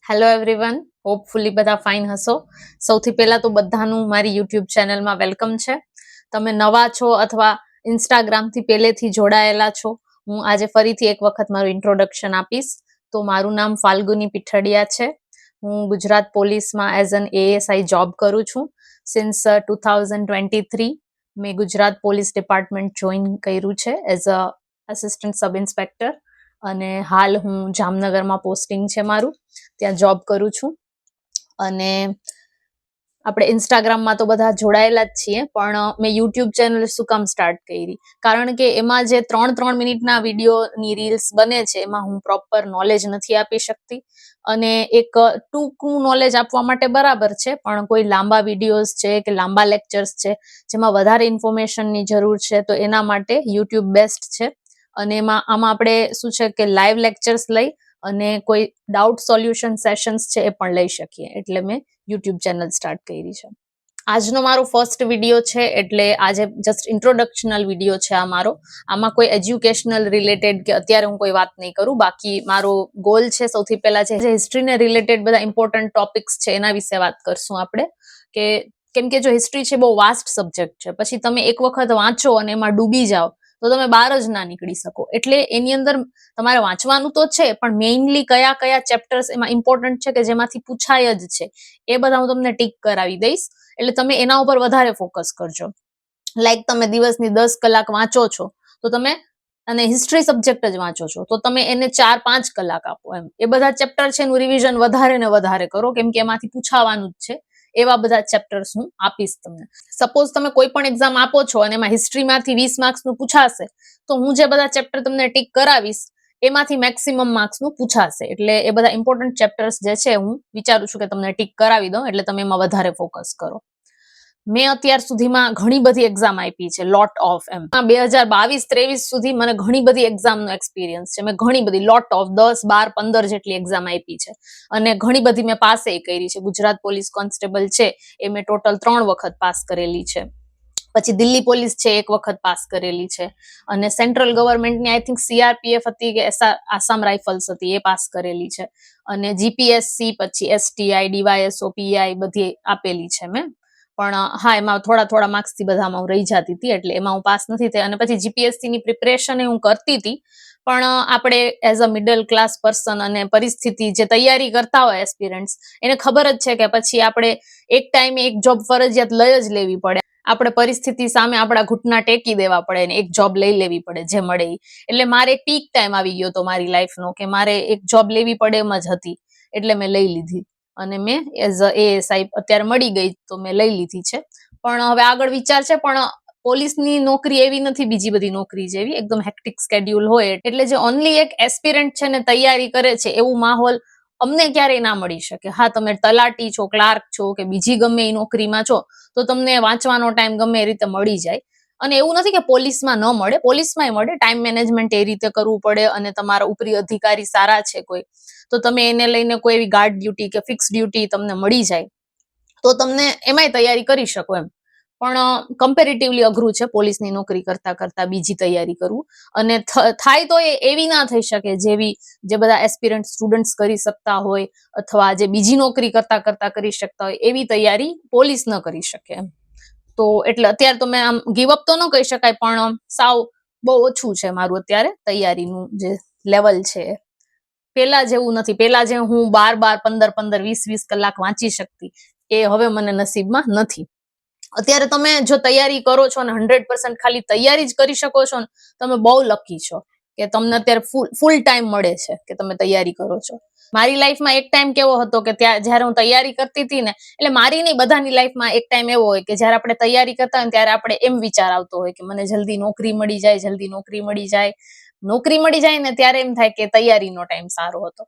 Hello everyone, hopefully બધા fine હશો. સૌથી પહેલા તો બધાનું મારી યુટ્યુબ ચેનલમાં વેલકમ છે. તમે નવા છો અથવા ઇન્સ્ટાગ્રામથી પહેલેથી જોડાયેલા છો, હું આજે ફરીથી એક વખત મારું ઇન્ટ્રોડક્શન આપીશ. તો મારું નામ ફાલ્ગુની પીઠડિયા છે. હું ગુજરાત પોલીસમાં એઝ એન એએસઆઈ જોબ કરું છું. સિન્સ 2023 મેં ગુજરાત પોલીસ ડિપાર્ટમેન્ટ જોઈન કર્યું છે as a assistant sub inspector, અને હાલ હું જામનગરમાં પોસ્ટિંગ છે મારું, ત્યાં જોબ કરું છું. અને આપણે ઇન્સ્ટાગ્રામમાં તો બધા જોડાયેલા જ છીએ, પણ મેં યુટ્યુબ ચેનલ શું કામ સ્ટાર્ટ કરી? કારણ કે એમાં જે 3 મિનિટના વિડીયોની રીલ્સ બને છે એમાં હું પ્રોપર નોલેજ નથી આપી શકતી, અને એક ટૂંકું નોલેજ આપવા માટે બરાબર છે, પણ કોઈ લાંબા વિડીયોઝ છે કે લાંબા લેક્ચર્સ છે જેમાં વધારે ઇન્ફોર્મેશનની જરૂર છે તો એના માટે યુટ્યુબ બેસ્ટ છે. અને આમાં આપણે શું છે કે લાઈવ લેક્ચર્સ લઈ અને કોઈ ડાઉટ સોલ્યુશન સેશન્સ છે એ પણ લઈ શકીએ, એટલે મેં યુટ્યુબ ચેનલ સ્ટાર્ટ કરી છે. આજનો મારો ફર્સ્ટ વિડીયો છે, એટલે આજે જસ્ટ ઇન્ટ્રોડક્શનલ વિડીયો છે આ મારો. આમાં કોઈ એજ્યુકેશનલ રિલેટેડ કે અત્યારે હું કોઈ વાત નહીં કરું. બાકી મારો ગોલ છે સૌથી પહેલા જે હિસ્ટ્રીને રિલેટેડ બધા ઇમ્પોર્ટન્ટ ટોપિક્સ છે એના વિશે વાત કરશું આપણે. કે કેમ કે જો હિસ્ટ્રી છે બહુ વાસ્ટ સબ્જેક્ટ છે, પછી તમે એક વખત વાંચો અને એમાં ડૂબી જાઓ તો તમે બહાર જ ના નીકળી શકો. એટલે એની અંદર તમારે વાંચવાનું તો છે, પણ મેઇનલી કયા કયા ચેપ્ટર્સ એમાં ઇમ્પોર્ટન્ટ છે કે જેમાંથી પૂછાય જ છે એ બધા હું તમને ટીક કરાવી દઈશ. એટલે તમે એના ઉપર વધારે ફોકસ કરજો. લાઈક તમે દિવસની 10 કલાક વાંચો છો તો તમે, અને હિસ્ટ્રી સબ્જેક્ટ જ વાંચો છો તો તમે એને 4-5 કલાક આપો. એમ એ બધા ચેપ્ટર છે એનું રિવિઝન વધારે ને વધારે કરો, કેમ કે એમાંથી પૂછાવાનું જ છે. એવા બધા ચેપ્ટર્સ હું આપીશ તમને. સપોઝ તમે કોઈ પણ એક્ઝામ આપો છો અને એમાં હિસ્ટ્રીમાંથી 20 માર્ક્સનું પૂછાશે, તો હું જે બધા ચેપ્ટર તમને ટીક કરાવીશ એમાંથી મેક્સિમમ માર્ક્સનું પૂછાશે. એટલે એ બધા ઇમ્પોર્ટન્ટ ચેપ્ટર્સ જે છે હું વિચારું છું કે તમને ટીક કરાવી દઉં, એટલે તમે એમાં વધારે ફોકસ કરો. મેં અત્યાર સુધીમાં ઘણી બધી એક્ઝામ આપી છે, લોટ ઓફ. એમ 2022-23 સુધી મને ઘણી બધી એક્ઝામનો એક્સપિરિયન્સ છે. મેં ઘણી બધી લોટ ઓફ 10, 12, 15 જેટલી એક્ઝામ આપી છે, અને ઘણી બધી મેં પાસે કરી છે. ગુજરાત પોલીસ કોન્સ્ટેબલ છે એ મેં ટોટલ 3 વખત પાસ કરેલી છે. પછી દિલ્હી પોલીસ છે 1 વખત પાસ કરેલી છે, અને સેન્ટ્રલ ગવર્મેન્ટની આઈ થિંક સીઆરપીએફ હતી કે આસામ રાઇફલ્સ હતી એ પાસ કરેલી છે, અને જીપીએસસી, પછી એસટીઆઈ, ડીવાયએસઓ, પીઆઈ બધી આપેલી છે મેં. પણ હા, એમાં થોડા માર્ક્સથી બધામાં હું રહી જતી હતી, એટલે એમાં હું પાસ નથી થઈ. અને પછી જીપીએસસીની પ્રિપરેશન હું કરતી હતી, પણ આપણે as a middle class person અને પરિસ્થિતિ જે તૈયારી કરતા હોય એસ્પિરન્ટ્સ, એને ખબર જ છે કે પછી આપણે એક ટાઈમે એક જોબ ફરજિયાત લઈ જ લેવી પડે. આપણે પરિસ્થિતિ સામે આપણા ઘૂંટણા ટેકી દેવા પડે અને એક જોબ લઈ લેવી પડે જે મળે એ. એટલે મારે એક પીક ટાઈમ આવી ગયો હતો મારી લાઈફનો કે મારે એક જોબ લેવી પડે એમ જ હતી, એટલે મેં લઈ લીધી. અને મેં એઝ અ એએસઆઈ અત્યારે મળી ગઈ તો મેં લઈ લીધી છે. પણ હવે આગળ વિચાર છે, પણ પોલીસની નોકરી એવી નથી બીજી બધી નોકરી જેવી, એકદમ હેક્ટિક સ્કેડ્યુલ હોય. એટલે જે ઓનલી એક એસ્પિરન્ટ છે ને તૈયારી કરે છે એવું માહોલ અમને ક્યારેય ના મળી શકે. હા, તમે તલાટી છો, ક્લાર્ક છો કે બીજી ગમે એ નોકરીમાં છો તો તમને વાંચવાનો ટાઈમ ગમે એ રીતે મળી જાય. અને એવું નથી કે પોલીસમાં ન મળે, પોલીસમાંય મળે. ટાઈમ મેનેજમેન્ટ એ રીતે કરવું પડે, અને તમારા ઉપરી અધિકારી સારા છે કોઈ તો તમે એને લઈને કોઈ એવી ગાર્ડ ડ્યુટી કે ફિક્સ ડ્યુટી તમને મળી જાય તો તમને એમાંય તૈયારી કરી શકો એમ. પણ કમ્પેરેટિવલી અઘરું છે પોલીસની નોકરી કરતા બીજી તૈયારી કરવું. અને થાય તો એ એવી ના થઈ શકે જેવી જે બધા એસ્પિરન્ટ સ્ટુડન્ટ્સ કરી શકતા હોય, અથવા જે બીજી નોકરી કરતા કરી શકતા હોય એવી તૈયારી પોલીસ ન કરી શકે એમ. તો એટલે અત્યારે તો મેં આમ ગીવઅપ તો ન કહી શકાય, પણ સાવ બહુ ઓછું છે મારું અત્યારે તૈયારીનું જે લેવલ છે. પેલા જેવું નથી. પેલા જે હું 12, 15, 20 કલાક વાંચી શકતી એ હવે મને નસીબમાં નથી. અત્યારે તમે જો તૈયારી કરો છો અને 100% ખાલી તૈયારી જ કરી શકો છો ને, તમે બહુ લકી છો કે તમને અત્યારે ફૂલ ટાઈમ મળે છે કે તમે તૈયારી કરો છો. મારી લાઈફમાં એક ટાઈમ કેવો હતો કે જયારે હું તૈયારી કરતી હતી ને, એટલે મારી નહીં બધાની લાઈફમાં એક ટાઈમ એવો હોય કે જયારે આપણે તૈયારી કરતા હોય ત્યારે આપણે એમ વિચાર આવતો હોય કે મને જલ્દી નોકરી મળી જાય, જલ્દી નોકરી મળી જાય. નોકરી મળી જાય ને ત્યારે એમ થાય કે તૈયારીનો ટાઈમ સારો હતો.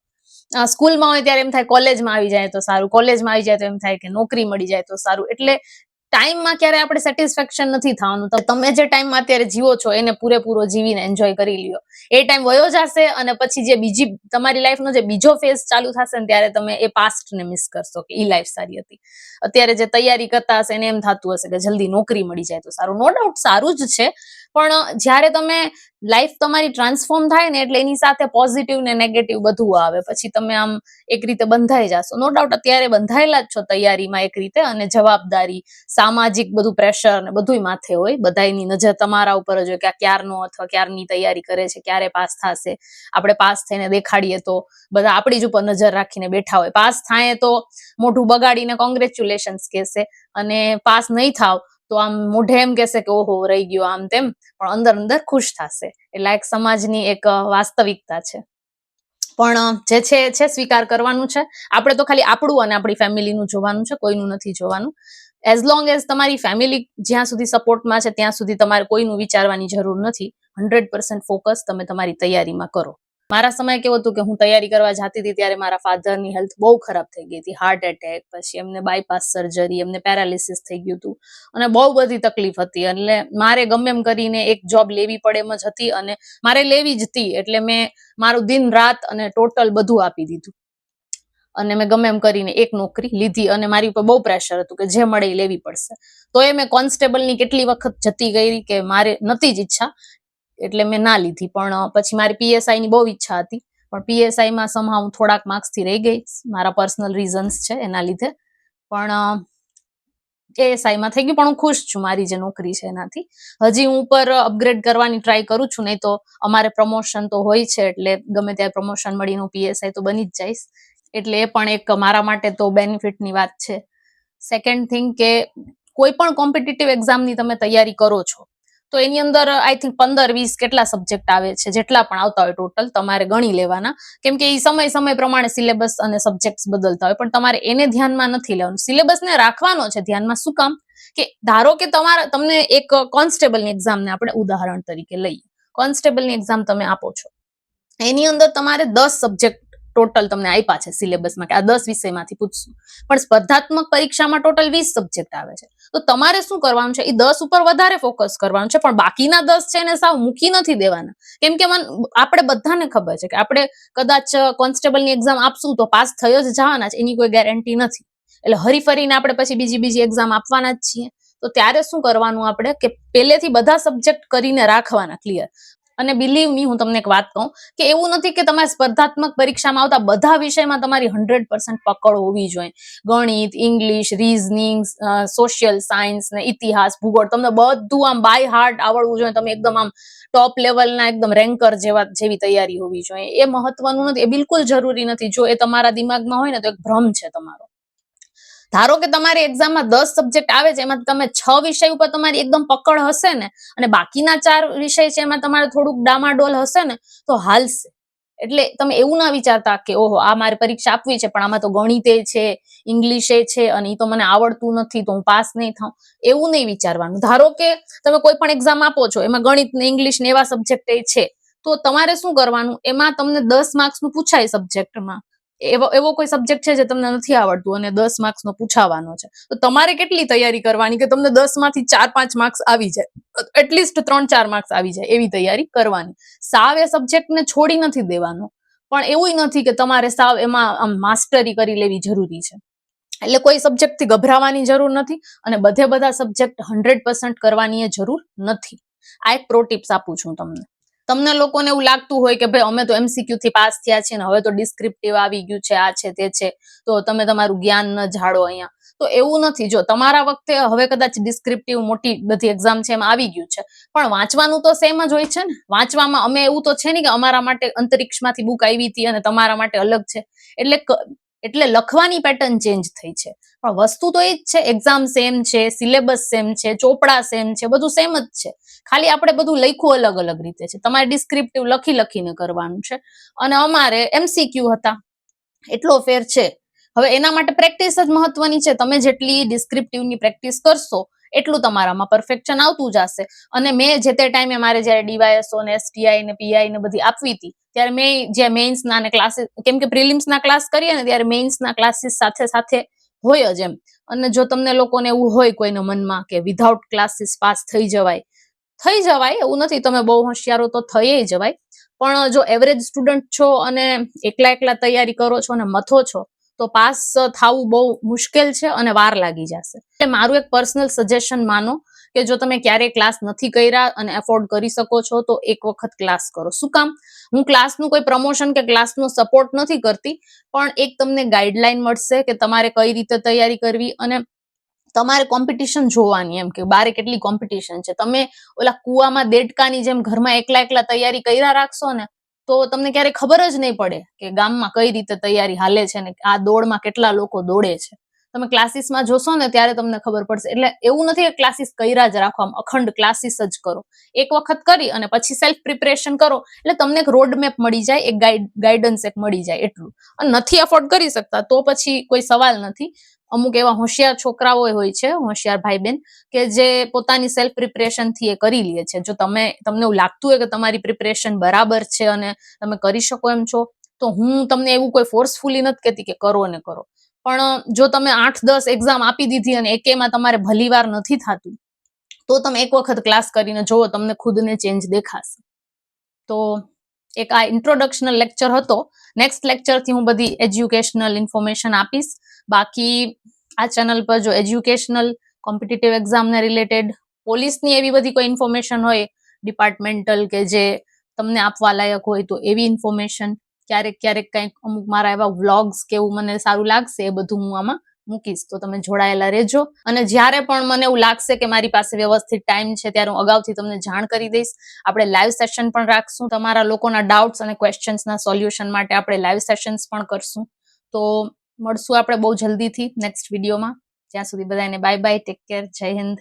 સ્કૂલમાં હોય ત્યારે એમ થાય કોલેજમાં આવી જાય તો સારું, કોલેજમાં આવી જાય તો એમ થાય કે નોકરી મળી જાય તો સારું. એટલે ટાઈમમાં ક્યારે આપણે સેટિસ્ફેક્શન નથી થવાનું. તો તમે જે ટાઈમમાં અત્યારે જીવો છો એને પૂરેપૂરો જીવીને એન્જોય કરી લ્યો. એ ટાઈમ વયો જશે, અને પછી જે બીજી તમારી લાઈફનો જે બીજો ફેઝ ચાલુ થશે ને ત્યારે તમે એ પાસ્ટને મિસ કરશો કે ઈ લાઈફ સારી હતી. અત્યારે જે તૈયારી કરતા હશે એને એમ થતું હશે કે જલ્દી નોકરી મળી જાય તો સારું. નો ડાઉટ સારું જ છે, પણ જ્યારે તમે લાઈફ તમારી ટ્રાન્સફોર્મ થાય ને એટલે એની સાથે પોઝિટિવ ને નેગેટિવ બધું આવે, પછી તમે આમ એક રીતે બંધાઈ જશો. નો ડાઉટ અત્યારે બંધાયેલા જ છો તૈયારીમાં એક રીતે, અને જવાબદારી, સામાજિક બધું પ્રેશર ને બધું માથે હોય, બધાની નજર તમારા ઉપર જ હોય કે આ ક્યારનો અથવા ક્યારની તૈયારી કરે છે, ક્યારે પાસ થશે. આપણે પાસ થઈને દેખાડીએ તો બધા આપણી જ ઉપર નજર રાખીને બેઠા હોય, પાસ થાય તો મોઢું બગાડીને કોંગ્રેચ્યુલેશન્સ કહેશે, અને પાસ નહીં થાવ તો આમ મોઢે એમ કહેશે કે ઓહો રહી ગયો આમ તેમ, પણ અંદર અંદર ખુશ થશે. એટલે એક સમાજની એક વાસ્તવિકતા છે. પણ જે છે સ્વીકાર કરવાનું છે. આપણે તો ખાલી આપણું અને આપણી ફેમિલીનું જોવાનું છે, કોઈનું નથી જોવાનું. એઝ લોંગ એઝ તમારી ફેમિલી જ્યાં સુધી સપોર્ટમાં છે ત્યાં સુધી તમારે કોઈનું વિચારવાની જરૂર નથી. 100% ફોકસ તમે તમારી તૈયારીમાં કરો. મારા સમય કેવું હતું કે હું તૈયારી કરવા જતી હતી ત્યારે મારા ફાધરની હેલ્થ બહુ ખરાબ થઈ ગઈ હતી, હાર્ટ એટેક, પછી એમને બાયપાસ સર્જરી, એમને પેરાલિસિસ થઈ ગયું હતું, અને બહુ બધી તકલીફ હતી. એટલે મારે ગમે એમ કરીને એક જોબ લેવી પડે એમ જ હતી, અને મારે લેવી જ હતી. એટલે મેં મારું દિન રાત અને ટોટલ બધું આપી દીધું, અને મેં ગમે એમ કરીને એક નોકરી લીધી, અને મારી ઉપર બહુ પ્રેશર હતું કે જે મળે એ લેવી પડશે. તો એ મેં કોન્સ્ટેબલની કેટલી વખત જતી ગઈ કે મારે નતી જ ઈચ્છા, એટલે મેં ના લીધી. પણ પછી મારી PSI ની બહુ ઈચ્છા હતી, પણ PSI માં સમહાવ થોડાક માર્ક્સ થી રહી ગઈ, મારા પર્સનલ રીઝન્સ છે એના લીધે. પણ ASI માં થઈ ગયું, પણ હું ખુશ છું મારી જે નોકરી છે એનાથી. હજી હું ઉપર અપગ્રેડ કરવાની ટ્રાય કરું છું, નહીં તો અમારે પ્રમોશન તો હોય છે, એટલે ગમે ત્યારે પ્રમોશન મળીને હું PSI તો બની જ જઈશ. એટલે એ પણ એક મારા માટે તો બેનિફિટની વાત છે. સેકન્ડ થિંગ કે કોઈ પણ કોમ્પિટિટિવ એક્ઝામની તમે તૈયારી કરો છો તો એની અંદર આઈ થિંક 15-20 કેટલા સબ્જેક્ટ આવે છે, જેટલા પણ આવતા હોય ટોટલ તમારે ગણી લેવાના, કેમ કે એ સમય પ્રમાણે સિલેબસ અને સબ્જેક્ટ બદલતા હોય, પણ તમારે એને ધ્યાનમાં નથી લેવાનું. સિલેબસને રાખવાનો છે ધ્યાનમાં. શું કામ? કે ધારો કે તમને એક કોન્સ્ટેબલની એક્ઝામને આપણે ઉદાહરણ તરીકે લઈએ. કોન્સ્ટેબલની એક્ઝામ તમે આપો છો, એની અંદર તમારે 10 સબ્જેક્ટ ટોટલ તમને આપ્યા છે સિલેબસમાં કે આ 10 વિષયમાંથી પૂછશું, પણ સ્પર્ધાત્મક પરીક્ષામાં ટોટલ 20 સબ્જેક્ટ આવે છે. તો તમારે શું કરવાનું છે, એ 10 ઉપર વધારે ફોકસ કરવાનું છે, પણ બાકીના 10 છે એને સાવ મૂકી નથી દેવાના. કેમ કે આપણે બધાને ખબર છે કે આપણે કદાચ કોન્સ્ટેબલની એક્ઝામ આપશું તો પાસ થઈ જ જવાના છે, એની કોઈ ગેરંટી નથી. એટલે હરીફરીને આપણે પછી બીજી એક્ઝામ આપવાના જ છીએ. તો ત્યારે શું કરવાનું આપણે કે પહેલેથી બધા સબ્જેક્ટ કરીને રાખવાના ક્લિયર. અને બિલીવ મી, હું તમને એક વાત કહું કે એવું નથી કે તમારે સ્પર્ધાત્મક પરીક્ષામાં આવતા બધા વિષયમાં તમારી 100% પકડ હોવી જોઈએ. ગણિત, ઇંગ્લિશ, રીઝનિંગ, સોશિયલ સાયન્સ ને ઇતિહાસ, ભૂગોળ, તમને બધું આમ બાય હાર્ટ આવડવું જોઈએ. તમે એકદમ આમ ટોપ લેવલના એકદમ રેન્કર જેવી તૈયારી હોવી જોઈએ. એ મહત્વનું નથી, એ બિલકુલ જરૂરી નથી. જો એ તમારા દિમાગમાં હોય ને તો એક ભ્રમ છે તમારો. ધારો કે તમારી એક્ઝામમાં 10 સબ્જેક્ટ આવે છે, એમાં તમે 6 વિષય ઉપર તમારી એકદમ પકડ હશે ને, અને બાકીના 4 વિષય છે એમાં તમારે થોડુંક ડામાડોલ હશે ને, તો હાલશે. એટલે તમે એવું ના વિચારતા કે ઓહો આ મારે પરીક્ષા આપવી છે પણ આમાં તો ગણિતે છે, ઇંગ્લિશે છે, અને એ તો મને આવડતું નથી તો હું પાસ નહીં થાઉં, એવું નહીં વિચારવાનું. ધારો કે તમે કોઈ પણ એક્ઝામ આપો છો, એમાં ગણિત ને ઇંગ્લિશ ને એવા સબ્જેક્ટ છે, તો તમારે શું કરવાનું, એમાં તમને 10 માર્ક્સનું પૂછાય સબ્જેક્ટમાં, એવો કોઈ સબ્જેક્ટ છે જે તમને નથી આવડતું અને 10 માર્ક્સનો પૂછાવાનો છે, તો તમારે કેટલી તૈયારી કરવાની કે તમને 10 માંથી 4-5 માર્ક્સ આવી જાય, એટલીસ્ટ 3-4 માર્ક્સ આવી જાય, એવી તૈયારી કરવાની. સાવ એ સબ્જેક્ટને છોડી નથી દેવાનો, પણ એવું નથી કે તમારે સાવ એમાં માસ્ટરી કરી લેવી જરૂરી છે. એટલે કોઈ સબ્જેક્ટથી ગભરાવાની જરૂર નથી, અને બધા સબ્જેક્ટ 100% કરવાની જરૂર નથી. આ એક પ્રો ટિપ્સ આપું છું તમને લોકોને એવું લાગતું હોય કે ભાઈ અમે તો MCQ થી પાસ થયા છીએ ને હવે તો ડિસ્ક્રિપ્ટિવ આવી ગયું છે, આ છે તે છે, તો તમે તમારું જ્ઞાન ન ઝાડો અહીંયા. તો એવું નથી. જો તમારા વખતે હવે કદાચ ડિસ્ક્રિપ્ટિવ મોટી બધી એક્ઝામ છે એમાં આવી ગયું છે, પણ વાંચવાનું તો સેમ જ હોય છે ને. વાંચવામાં અમે એવું તો છે ને કે અમારા માટે અંતરિક્ષમાંથી બુક આવી હતી અને તમારા માટે અલગ છે, એટલે લખવાની પેટર્ન ચેન્જ થઈ છે, પણ વસ્તુ તો એ જ છે. એક્ઝામ સેમ છે, સિલેબસ સેમ છે, ચોપડા સેમ છે, બધું સેમ જ છે. ખાલી આપણે બધું લખ્યું અલગ રીતે છે. તમારે ડિસ્ક્રિપ્ટિવ લખીને કરવાનું છે, અને અમારે MCQ હતા, એટલો ફેર છે. હવે એના માટે પ્રેક્ટિસ જ મહત્વની છે. તમે જેટલી ડિસ્ક્રિપ્ટિવની પ્રેક્ટિસ કરશો એટલું તમારામાં પરફેક્શન આવતું જશે. અને મેં જે તે ટાઈમે મારે જયારે DYSO ને STI ને PI ને બધી આપવી હતી ત્યારે મેં જે મેઇન્સના ને ક્લાસીસ, કેમ કે પ્રિલિમ્સના ક્લાસ કરીએ ને ત્યારે મેઇન્સના ક્લાસીસ સાથે હોય જ એમ. અને જો તમને લોકોને એવું હોય કોઈના મનમાં કે વિધાઉટ ક્લાસીસ પાસ થઈ જવાય, એવું નથી. તમે બહુ હોશિયારો તો થઈ જવાય, પણ જો એવરેજ સ્ટુડન્ટ છો અને એકલા તૈયારી કરો છો અને મથો છો તો પાસ થવું બહુ મુશ્કેલ છે અને વાર લાગી જશે. એટલે મારું એક પર્સનલ સજેશન માનો કે જો તમે ક્યારેય ક્લાસ નથી કર્યા અને એફોર્ડ કરી શકો છો તો એક વખત ક્લાસ કરો. શું કામ? હું ક્લાસનું કોઈ પ્રમોશન કે ક્લાસનો સપોર્ટ નથી કરતી, પણ એક તમને ગાઈડલાઈન મળશે કે તમારે કઈ રીતે તૈયારી કરવી અને તમારે કોમ્પિટિશન જોવાની, એમ કે બારે કેટલી કોમ્પિટિશન છે. તમે ઓલા કુવામાં દેડકાની જેમ ઘરમાં એકલા તૈયારી કર્યા રાખશો ને તો તમને ક્યારે ખબર જ નહીં પડે કે ગામમાં કઈ રીતે તૈયારી હાલે છે ને આ દોડમાં કેટલા લોકો દોડે છે. તમે ક્લાસીસમાં જોશો ને ત્યારે તમને ખબર પડશે. એટલે એવું નથી કે ક્લાસીસ કર્યા જ રાખો, અખંડ ક્લાસીસ જ કરો. એક વખત કરી અને પછી સેલ્ફ પ્રિપરેશન કરો એટલે તમને એક રોડ મેપ મળી જાય, એક ગાઈડન્સ એક મળી જાય એટલું. અને નથી અફોર્ડ કરી શકતા તો પછી કોઈ સવાલ નથી. અમુક એવા હોશિયાર છોકરાઓ હોય છે, હોશિયાર ભાઈ બહેન, કે જે પોતાની સેલ્ફ પ્રિપરેશન થી એ કરી લે છે. જો તમને એવું લાગતું હોય કે તમારી પ્રિપરેશન બરાબર છે અને તમે કરી શકો એમ છો તો હું તમને એવું કોઈ ફોર્સફુલી નથી કહેતી કે કરો ને કરો, પણ જો તમે 8-10 એક્ઝામ આપી દીધી અને એકેમાં તમારે ભલીવાર નથી થતું તો તમે એક વખત ક્લાસ કરીને જોવો, તમને ખુદને ચેન્જ દેખાશે. તો એક આ ઇન્ટ્રોડક્શનલ લેક્ચર હતો. નેક્સ્ટ લેક્ચરથી હું બધી એજ્યુકેશનલ ઇન્ફોર્મેશન આપીશ. બાકી આ ચેનલ પર જો એજ્યુકેશનલ, કોમ્પિટિટિવ એક્ઝામને રિલેટેડ, પોલીસની એવી બધી કોઈ ઇન્ફોર્મેશન હોય ડિપાર્ટમેન્ટલ કે જે તમને આપવા લાયક હોય તો એવી ઇન્ફોર્મેશન, ક્યારેક કંઈક અમુક મારા એવા વ્લોગ્સ કે એવું મને સારું લાગશે એ બધું હું આમાં મૂકીશ. તો તમે જોડાયેલા રહેજો. અને જ્યારે પણ મને એવું લાગશે કે મારી પાસે વ્યવસ્થિત ટાઈમ છે ત્યારે હું અગાઉથી તમને જાણ કરી દઈશ. આપણે લાઈવ સેશન પણ રાખશું. તમારા લોકોના ડાઉટ્સ અને ક્વેશ્ચન્સના સોલ્યુશન માટે આપણે લાઈવ સેશન્સ પણ કરશું. તો મળશું આપણે બહુ જલ્દીથી નેક્સ્ટ વિડીયોમાં. ત્યાં સુધી બધાને બાય બાય, ટેક કેર, જય હિન્દ.